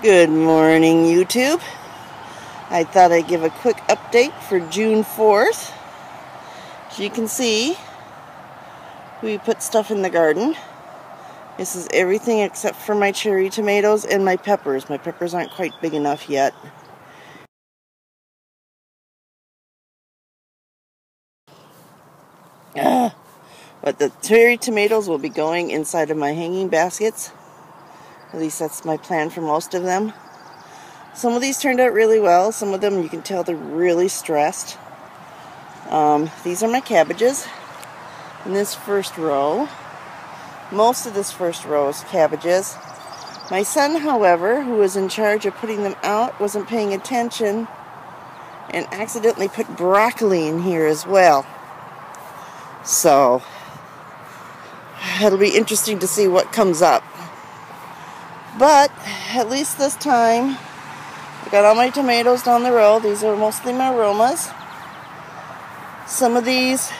Good morning, YouTube. I thought I'd give a quick update for June 4th. As you can see, we put stuff in the garden. This is everything except for my cherry tomatoes and my peppers. My peppers aren't quite big enough yet. But the cherry tomatoes will be going inside of my hanging baskets. At least that's my plan for most of them. Some of these turned out really well. Some of them you can tell they're really stressed. These are my cabbages. In this first row, most of this first row is cabbages. My son, however, who was in charge of putting them out, wasn't paying attention and accidentally put broccoli in here as well. So, it'll be interesting to see what comes up. But, at least this time, I got all my tomatoes down the row. These are mostly my aromas. Some of these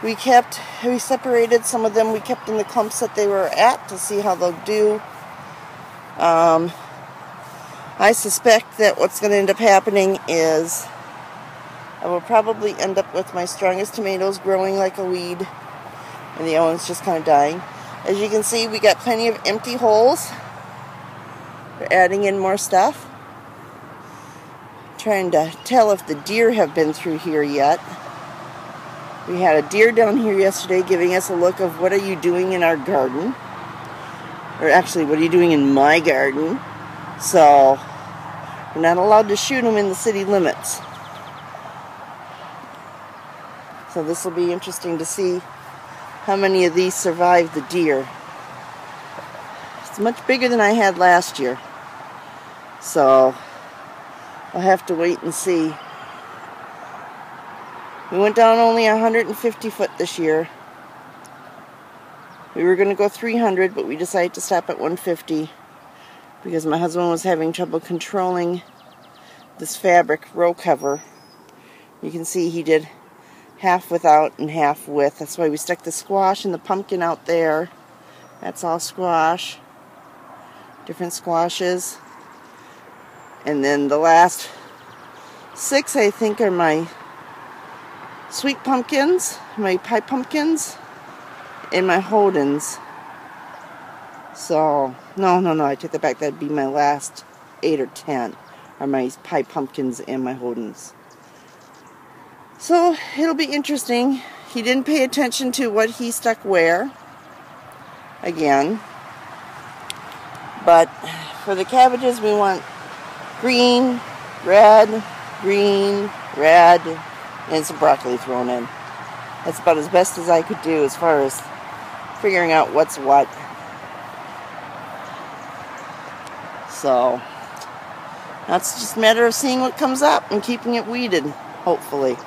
we separated. Some of them we kept in the clumps that they were at to see how they'll do. I suspect that what's going to end up happening is I will probably end up with my strongest tomatoes growing like a weed and the other ones just kind of dying. As you can see, we got plenty of empty holes. We're adding in more stuff. Trying to tell if the deer have been through here yet. We had a deer down here yesterday giving us a look of what are you doing in our garden. Or actually, what are you doing in my garden? So, we're not allowed to shoot them in the city limits. So this will be interesting to see how many of these survive the deer. It's much bigger than I had last year. So, I'll have to wait and see. We went down only 150 foot this year. We were going to go 300, but we decided to stop at 150 because my husband was having trouble controlling this fabric row cover. You can see he did half without and half with. That's why we stuck the squash and the pumpkin out there. That's all squash. Different squashes. And then the last 6, I think, are my sweet pumpkins, my pie pumpkins, and my Hodens. So, no, I take that back. That'd be my last 8 or 10 are my pie pumpkins and my Hodens. So, it'll be interesting. He didn't pay attention to what he stuck where. Again. But for the cabbages, we want green, red, and some broccoli thrown in. That's about as best as I could do as far as figuring out what's what. So, that's just a matter of seeing what comes up and keeping it weeded, hopefully.